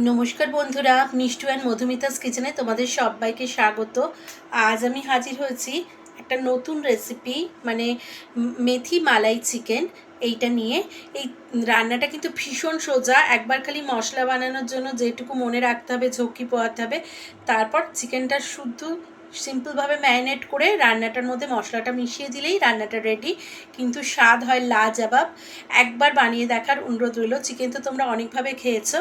নমস্কার বন্ধুরা, মিষ্টু অ্যান্ড মধুমিতাস কিচেনে তোমাদের সবাইকে স্বাগত। আজ আমি হাজির হয়েছি একটা নতুন রেসিপি, মানে মেথি মালাই চিকেন। এইটা নিয়ে এই রান্নাটা কিন্তু ভীষণ সোজা। একবার খালি মশলা বানানোর জন্য যেটুকু মনে রাখতে হবে, ঝক্কি পোহাতে হবে, তারপর চিকেনটা শুদ্ধ সিম্পলভাবে ম্যারিনেট করে রান্নাটার মধ্যে মশলাটা মিশিয়ে দিলেই রান্নাটা রেডি। কিন্তু স্বাদ হয় লাজবাব। একবার বানিয়ে দেখার অনুরোধ রইল। চিকেন তো তোমরা অনেকভাবে খেয়েছো,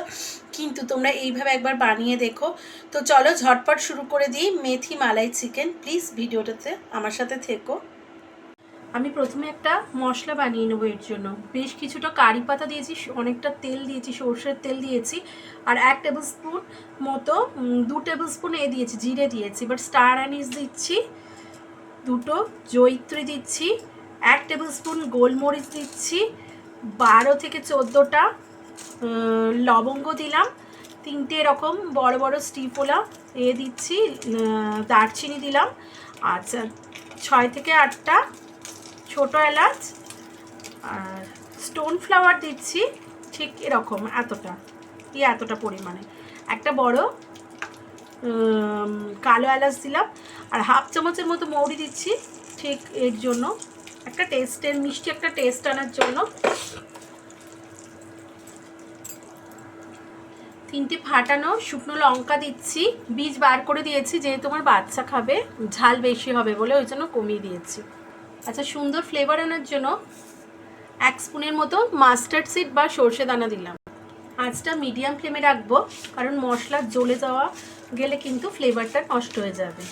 কিন্তু তোমরা এইভাবে একবার বানিয়ে দেখো। তো চলো ঝটপট শুরু করে দিই মেথি মালাই চিকেন। প্লিজ ভিডিওটাতে আমার সাথে থেকো। আমি প্রথমে একটা মশলা বানিয়ে নেবো। এর জন্য বেশ কিছুটা কারি পাতা দিয়েছি, অনেকটা তেল দিয়েছি, সর্ষের তেল দিয়েছি, আর 1 টেবিল স্পুন মতো 2 টেবিল স্পুন দিয়েছি জিরে দিয়েছি। এবার স্টার অ্যানিস দিচ্ছি, 2টো জয়িত্রী দিচ্ছি, 1 টেবিল স্পুন গোলমরিচ দিচ্ছি, 12 থেকে 14টা লবঙ্গ দিলাম, 3টে এরকম বড় বড় স্টিফোলা দিচ্ছি, দারচিনি দিলাম, আচ্ছা 6 থেকে 8টা ছোটো এলাচ, আর স্টোন ফ্লাওয়ার দিচ্ছি ঠিক এরকম এতটা পরিমাণে। একটা বড় কালো এলাচ দিলাম, আর হাফ চামচের মতো মৌরি দিচ্ছি ঠিক এর জন্য, একটা টেস্টের মিষ্টি একটা টেস্ট আনার জন্য। 3টে ফাটানো শুকনো লঙ্কা দিচ্ছি, বীজ বার করে দিয়েছি, যেহেতু আমার বাচ্চা খাবে, ঝাল বেশি হবে বলে ওই জন্য কমিয়ে দিয়েছি। আচ্ছা, সুন্দর ফ্লেভার আনার জন্য 1 স্পুনের মতো মাস্টার্ড সিড বা সর্ষে দানা দিলাম। আঁচটা মিডিয়াম ফ্লেমে রাখবো, কারণ মশলা জ্বলে যাওয়া গেলে কিন্তু ফ্লেভারটা নষ্ট হয়ে যাবে,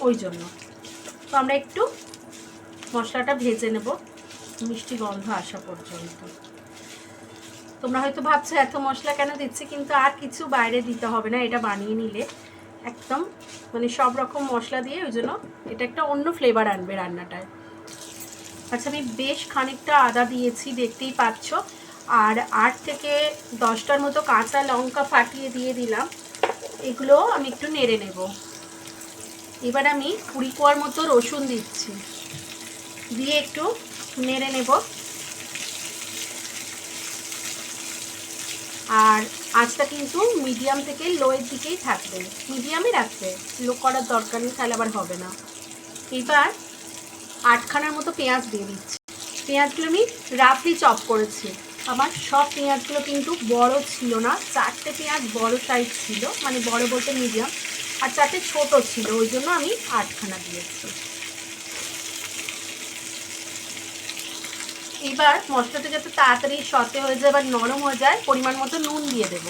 ওই জন্য। তো আমরা একটু মশলাটা ভেজে নেব মিষ্টি গন্ধ আসা পর্যন্ত। তোমরা হয়তো ভাবছো এত মশলা কেন দিচ্ছি, কিন্তু আর কিছু বাইরে দিতে হবে না, এটা বানিয়ে নিলে একদম মানে সব রকম মশলা দিয়ে, ওই জন্য এটা একটা অন্য ফ্লেভার আনবে রান্নাটায়। আচ্ছা, আমি বেশ খানিকটা আদা দিয়েছি, দেখতেই পাচ্ছ, আর 8 থেকে 10টার মতো কাঁচা লঙ্কা ফাটিয়ে দিয়ে দিলাম। এগুলো আমি একটু নেড়ে নেব। এবার আমি 20 কোয়ার মতো রসুন দিচ্ছি, দিয়ে একটু নেড়ে নেব। আর আঁচটা কিন্তু মিডিয়াম থেকে লোয়ের দিকেই থাকবে, মিডিয়ামই রাখবে, লো করার দরকার নেই, তাহলে আবার হবে না। এবার 8খানার মতো পেঁয়াজ দিয়ে দিচ্ছি। পেঁয়াজগুলো আমি রাফলি চপ করেছি। আমার সব পেঁয়াজগুলো কিন্তু বড় ছিল না, 4টে পেঁয়াজ বড় সাইজ ছিল, মানে বড় বলতে মিডিয়াম, আর 4টে ছোট ছিল, ওই জন্য আমি 8খানা দিয়েছি। এবার মশলাটা যাতে তাড়াতাড়ি সতে হয়ে যায় বা নরম হয়ে যায়, পরিমাণ মতো নুন দিয়ে দেব,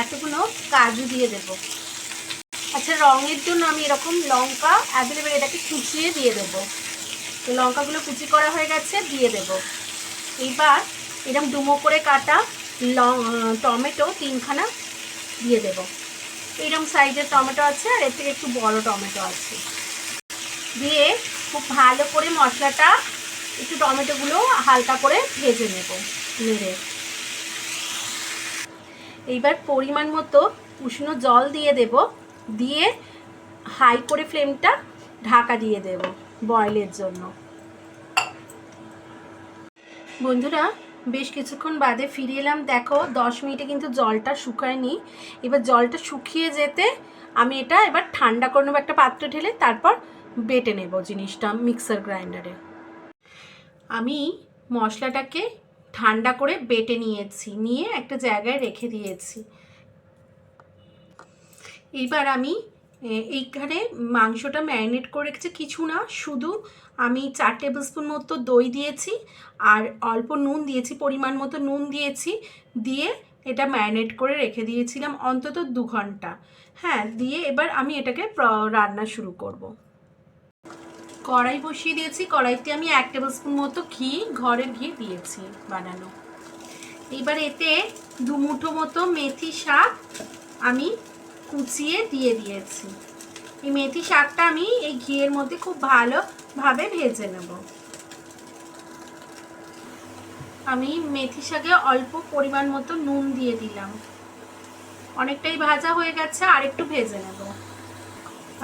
এতগুলো কাজু দিয়ে দেব। আচ্ছা, রঙের জন্য আমি এরকম লঙ্কা অ্যাভেলেবেল, এটাকে কুচিয়ে দিয়ে দেবো। তো লঙ্কাগুলো কুচি করা হয়ে গেছে, দিয়ে দেব। এইবার এরকম ডুমো করে কাটা টমেটো 3খানা দিয়ে দেব। এইরকম সাইজের টমেটো আছে, আর এর থেকে একটু বড় টমেটো আছে। দিয়ে খুব ভালো করে মশলাটা, একটু টমেটোগুলো হালকা করে ভেজে নেব নেড়ে। এইবার পরিমাণ মতো উষ্ণ জল দিয়ে দেব, দিয়ে হাই করে ফ্লেমটা ঢাকা দিয়ে দেব বয়েলের জন্য। বন্ধুরা, বেশ কিছুক্ষণ বাদে ফিরে এলাম। দেখো 10 মিনিটে কিন্তু জলটা শুকায়নি। এবার জলটা শুকিয়ে যেতে আমি এটা এবার ঠান্ডা করে নেবো একটা পাত্রে ঢেলে, তারপর বেটে নেব জিনিসটা মিক্সার গ্রাইন্ডারে। আমি মশলাটাকে ঠান্ডা করে বেটে নিয়েছি, নিয়ে একটা জায়গায় রেখে দিয়েছি। এইবার আমি এইখানে মাংসটা ম্যারিনেট করে রেখেছি, কিছু না, শুধু আমি 4 টেবিল স্পুন মতো দই দিয়েছি, আর অল্প নুন দিয়েছি, পরিমাণ মতো নুন দিয়েছি, দিয়ে এটা ম্যারিনেট করে রেখে দিয়েছিলাম অন্তত 2 ঘন্টা। হ্যাঁ, দিয়ে এবার আমি এটাকে রান্না শুরু করব। কড়াই বসিয়ে দিয়েছি, কড়াইতে আমি 1 টেবিল স্পুন মতো ঘি, ঘরের ঘি দিয়েছি বানানো। এবার এতে 2 মুঠো মতো মেথি শাক আমি কুচিয়ে দিয়ে দিয়েছি। এই মেথি শাকটা আমি এই ঘিয়ের মধ্যে খুব ভালোভাবে ভেজে নেব। আমি মেথি শাকে অল্প পরিমাণ মতো নুন দিয়ে দিলাম। অনেকটাই ভাজা হয়ে গেছে, আর একটু ভেজে নেব।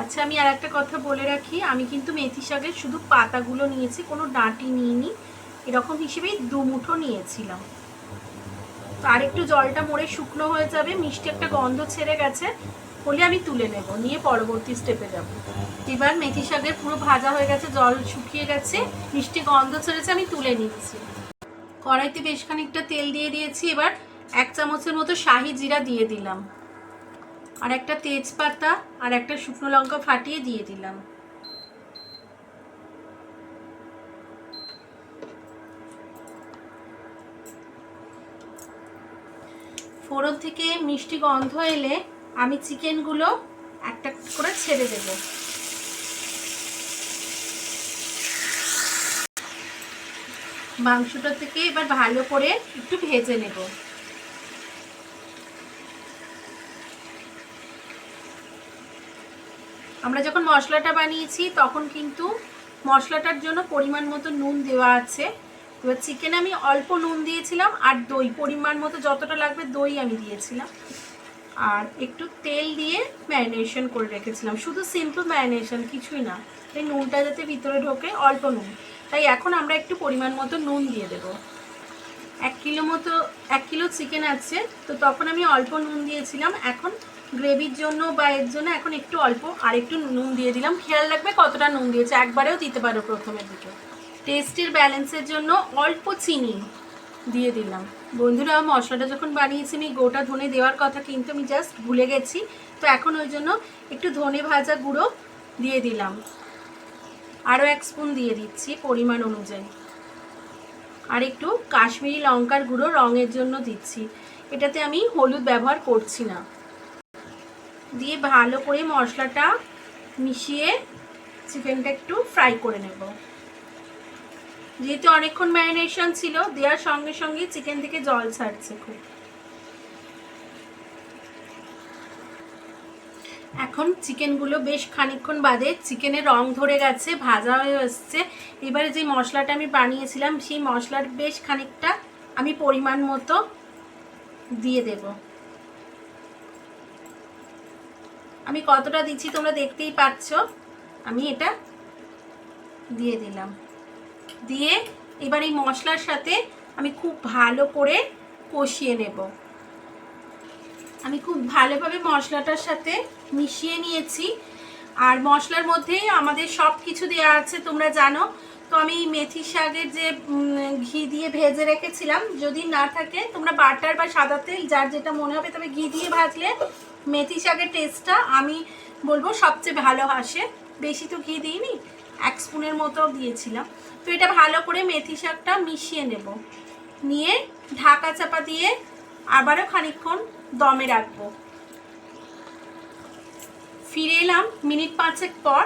আচ্ছা, আমি আর একটা কথা বলে রাখি, আমি কিন্তু মেথি শাকের শুধু পাতাগুলো নিয়েছি, কোনো ডাঁটি নিইনি। এরকম হিসেবেই 2 মুঠো নিয়েছিলাম। আর একটু জলটা মরে শুকনো হয়ে যাবে, মিষ্টি একটা গন্ধ ছেড়ে গেছে হলে আমি তুলে নেব, নিয়ে পরবর্তী স্টেপে যাব। এবার মেথি শাকের পুরো ভাজা হয়ে গেছে, জল শুকিয়ে গেছে, মিষ্টি গন্ধ ছেড়েছে, আমি তুলে নিচ্ছি। কড়াইতে বেশ খানিকটা তেল দিয়ে দিয়েছি। এবার 1 চামচের মতো শাহি জিরা দিয়ে দিলাম, আর একটা তেজপাতা আর একটা শুকনো লঙ্কা ফাটিয়ে দিয়ে দিলাম। ফোড়ন থেকে মিষ্টি গন্ধ এলে আমি চিকেনগুলো একটা করে ছেড়ে দেব। মাংসটা থেকে এবার ভালো করে একটু ভেজে নেব। আমরা যখন মশলাটা বানিয়েছি তখন কিন্তু মশলাটার জন্য পরিমাণ মতো নুন দেওয়া আছে। এবার চিকেনে আমি অল্প নুন দিয়েছিলাম, আর দই পরিমাণ মতো যতটা লাগবে দই আমি দিয়েছিলাম, আর একটু তেল দিয়ে ম্যারিনেশন করে রেখেছিলাম। শুধু সিম্পল ম্যারিনেশন, কিছুই না, এই নুনটা যাতে ভিতরে ঢোকে, অল্প নুন। তাই এখন আমরা একটু পরিমাণ মতো নুন দিয়ে দেব। 1 কিলো চিকেন আছে, তো তখন আমি অল্প নুন দিয়েছিলাম। এখন গ্রেভির জন্য বা এর জন্য এখন একটু অল্প আর একটু নুন দিয়ে দিলাম। খেয়াল রাখবে কতটা নুন দিয়েছে, একবারেও দিতে পারো প্রথমের দিকে। টেস্টের ব্যালেন্সের জন্য অল্প চিনি দিয়ে দিলাম। বন্ধুরা, মশলাটা যখন বানিয়েছি আমি গোটা ধনে দেওয়ার কথা, কিন্তু আমি জাস্ট ভুলে গেছি, তো এখন ওই জন্য একটু ধনে ভাজা গুঁড়ো দিয়ে দিলাম। আরও 1 স্পুন দিয়ে দিচ্ছি পরিমাণ অনুযায়ী। আর একটু কাশ্মীরি লঙ্কার গুঁড়ো রঙের জন্য দিচ্ছি, এটাতে আমি হলুদ ব্যবহার করছি না। দিয়ে ভালো করে মশলাটা মিশিয়ে চিকেনটা একটু ফ্রাই করে নেব। যেহেতু অনেকক্ষণ ম্যারিনেশন ছিল, দেওয়ার সঙ্গে সঙ্গে চিকেন থেকে জল ছাড়ছে খুব। এখন চিকেনগুলো বেশ খানিকক্ষণ বাদে চিকেনের রং ধরে গেছে, ভাজা হয়ে এসছে। এবারে যে মশলাটা আমি বানিয়েছিলাম সেই মশলার বেশ খানিকটা আমি পরিমাণ মতো দিয়ে দেব। আমি কতটা দিচ্ছি তোমরা দেখতেই পাচ্ছ, আমি এটা দিয়ে দিলাম। দিয়ে এবার এই মশলার সাথে আমি খুব ভালো করে কষিয়ে নেব। আমি খুব ভালোভাবে মশলাটার সাথে মিশিয়ে নিয়েছি, আর মশলার মধ্যেই আমাদের সব কিছু দেওয়া আছে তোমরা জানো। তো আমি মেথি শাকের যে ঘি দিয়ে ভেজে রেখেছিলাম, যদি না থাকে তোমরা বাটার বা সাদা তেল যার যেটা মনে হবে, তবে ঘি দিয়ে ভাজলে মেথি শাকের টেস্টটা আমি বলবো সবচেয়ে ভালো আসে। বেশি তো ঘি দিইনি, 1 স্পুনের মতো দিয়েছিলাম। তো এটা ভালো করে মেথি শাকটা মিশিয়ে নেব, নিয়ে ঢাকা চাপা দিয়ে আবারও খানিকক্ষণ দমে রাখবো। ফিরে এলাম মিনিট 5 পর।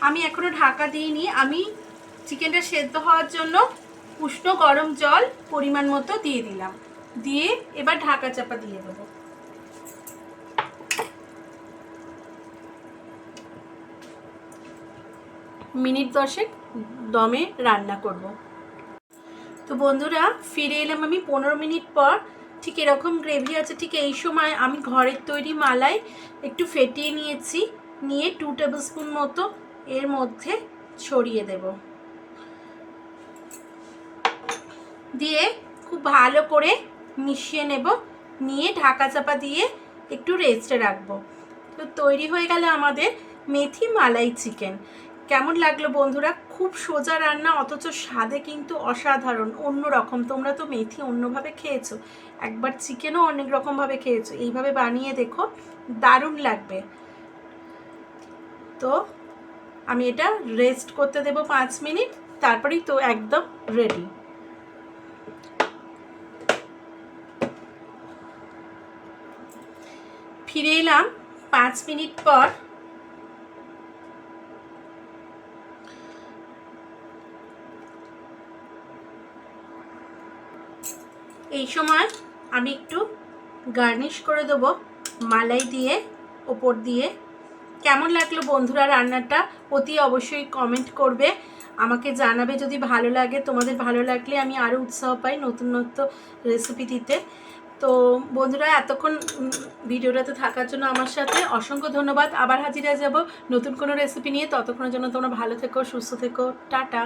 আমি এখনো ঢাকা দিইনি, আমি চিকেনটা সেদ্ধ হওয়ার জন্য উষ্ণ গরম জল পরিমাণ মতো দিয়ে দিলাম। দিয়ে এবার ঢাকা চাপা দিয়ে দেবো। মিনিট 10 দমে রান্না করব। তো বন্ধুরা, ফিরে এলাম আমি 15 মিনিট পর। ঠিক এরকম গ্রেভি আছে। ঠিক এই সময় আমি ঘরের তৈরি মালাই একটু ফেটিয়ে নিয়েছি, নিয়ে 2 টেবিল স্পুন মতো এর মধ্যে ছড়িয়ে দেব। দিয়ে খুব ভালো করে মিশিয়ে নেব, নিয়ে ঢাকা চাপা দিয়ে একটু রেস্টে রাখবো। তো তৈরি হয়ে গেল আমাদের মেথি মালাই চিকেন। কেমন লাগলো বন্ধুরা? খুব সোজা রান্না, অথচ স্বাদে কিন্তু অসাধারণ, অন্য রকম। তোমরা তো মেথি অন্যভাবে খেয়েছো, একবার চিকেনও অনেক রকমভাবে খেয়েছো, এইভাবে বানিয়ে দেখো, দারুণ লাগবে। তো আমি এটা রেস্ট করতে দেব 5 মিনিট, তারপরেই তো একদম রেডি। ফিরে এলাম 5 মিনিট পর। এই সময় আমি একটু গার্নিশ করে দেবো মালাই দিয়ে ওপর দিয়ে। কেমন লাগলো বন্ধুরা রান্নাটা? অতি অবশ্যই কমেন্ট করবে, আমাকে জানাবে যদি ভালো লাগে। তোমাদের ভালো লাগলে আমি আরও উৎসাহ পাই নতুন নতুন রেসিপি দিতে। তো বন্ধুরা, এতক্ষণ ভিডিওটাতে থাকার জন্য আমার সাথে অসংখ্য ধন্যবাদ। আবার হাজির হয়ে যাব নতুন কোনো রেসিপি নিয়ে। ততক্ষণের জন্য তোমরা ভালো থেকো, সুস্থ থেকো, টাটা।